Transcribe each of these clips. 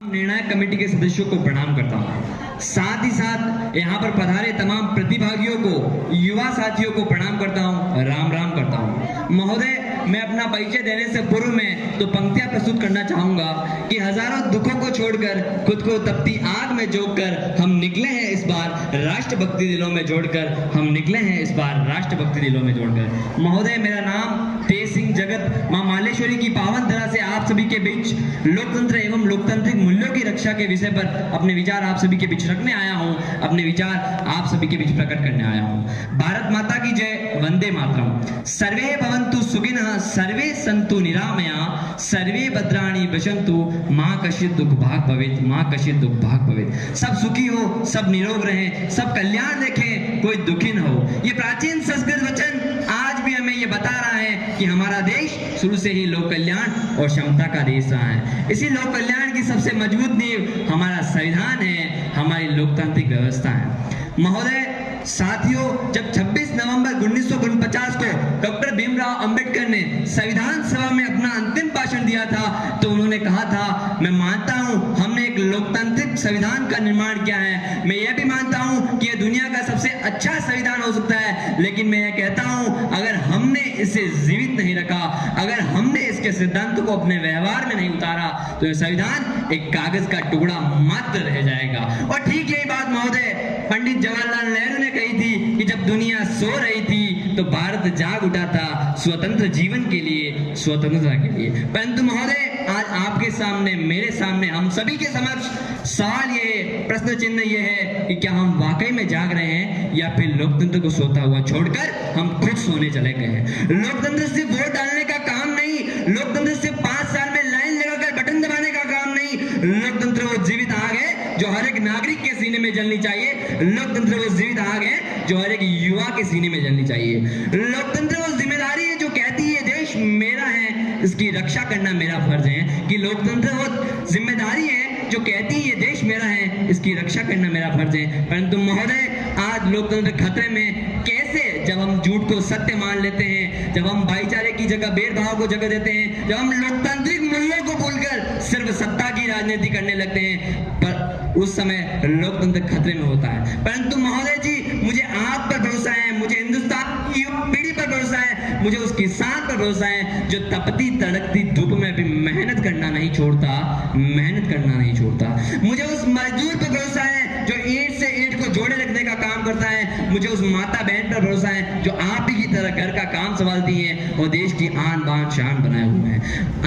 निर्णायक कमेटी के सदस्यों को प्रणाम करता हूँ। साथ ही साथ यहाँ पर पधारे तमाम प्रतिभागियों को, युवा साथियों को प्रणाम करता हूँ, राम राम करता हूँ। महोदय, मैं अपना परिचय देने से पूर्व में तो पंक्तियां प्रस्तुत करना चाहूंगा कि हजारों दुखों को छोड़कर, खुद को तपती आग में जोड़कर हम निकले हैं इस बार राष्ट्रभक्ति दिलों में जोड़कर, हम निकले हैं इस बार राष्ट्रभक्ति दिलों में जोड़कर। महोदय, मेरा नाम तेज सिंह जगत, मां मालेश्वरी की पावन धरा से आप सभी के बीच लोकतंत्र एवं लोकतांत्रिक मूल्यों की रक्षा के विषय पर अपने विचार आप सभी के बीच रखने आया हूं, अपने विचार आप सभी के बीच प्रकट करने आया हूं। भारत माता की जय, वंदे मातरम। सर्वे भवन्तु सुखिनः, सर्वे सन्तु निरामया, सर्वे भद्राणि पश्यन्तु, मां कश्चित् दुख भाग भवेत्, मां कश्चित् दुख भाग भवेत्। सब सुखी हो, सब निरोग रहें, सब कल्याण देखें, कोई दुखी न हो। ये प्राचीन संस्कृत वचन आज भी हमें ये बता रहा है कि हमारा देश शुरू से ही लोक कल्याण और क्षमता का देश रहा है। इसी लोक कल्याण की सबसे मजबूत नींव हमारा संविधान है, हमारी लोकतांत्रिक व्यवस्था है। महोदय, साथियों, जब 26 नवंबर 1949 को डॉक्टर भीमराव अंबेडकर ने संविधान सभा में अपना अंतिम भाषण दिया था तो उन्होंने कहा था, मैं मानता हूं हमने एक लोकतांत्रिक संविधान का निर्माण किया है, मैं यह भी मानता हूं कि यह दुनिया का सबसे अच्छा संविधान हो सकता है, लेकिन मैं यह कहता हूं अगर हमने इसे जीवित नहीं रखा, अगर हमने इसके सिद्धांतों को अपने व्यवहार में नहीं उतारा तो यह संविधान एक कागज का टुकड़ा मात्र रह जाएगा। और ठीक यही बात महोदय पंडित जवाहरलाल नेहरू ने कही थी कि जब दुनिया सो रही थी तो भारत जाग उठा था स्वतंत्र जीवन के लिए, स्वतंत्रता के लिए। परंतु महोदय, आज आपके सामने, मेरे सामने, हम सभी के समक्ष सवाल ये है, प्रश्न चिन्ह ये है कि क्या हम वाकई में जाग रहे हैं या फिर लोकतंत्र को सोता हुआ छोड़कर हम खुद सोने चले गए हैं। लोकतंत्र सिर्फ वोट डालने का काम नहीं, लोकतंत्र सिर्फ 5 साल में लाइन लगाकर बटन दबाने का काम नहीं, लोकतंत्र वो जीवित आग है जो हर एक नागरिक के सीने में जलनी चाहिए। लोकतंत्र वो जीवित आग है जो हर एक युवा के सीने में जलनी चाहिए। लोकतंत्र वो जिम्मेदारी है जो कहती है देश मेरा है, इसकी रक्षा करना मेरा फर्ज है। कि लोकतंत्र वो जिम्मेदारी है जो कहती है ये देश मेरा है, इसकी रक्षा करना मेरा फर्ज है। परंतु महोदय, आज लोकतंत्र खतरे में कैसे, जब हम झूठ को सत्य मान लेते हैं, जब हम भाईचारे की जगह भेदभाव को जगह देते हैं, जब हम लोकतांत्रिक मूल्यों को भूलकर सिर्फ सत्ता की राजनीति करने लगते हैं, पर उस समय लोकतंत्र खतरे में होता है। परंतु महोदय जी, मुझे आप पर भरोसा है, मुझे हिंदुस्तान की युवा पीढ़ी पर भरोसा है, मुझे उस किसान पर भरोसा है जो तपती तड़कती धूप में भी मेहनत करना नहीं छोड़ता, मेहनत करना नहीं छोड़ता। मुझे उस मजदूर पर भरोसा है जो ईंट से ईंट को जोड़े रखने का काम करता है, मुझे उस माता बहन पर भरोसा है जो आप ही की तरह घर का काम संभालती है और देश की आन बान शान बनाए हुए हैं।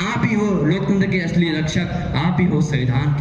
आप ही हो लोकतंत्र के असली रक्षक, आप ही हो संविधान के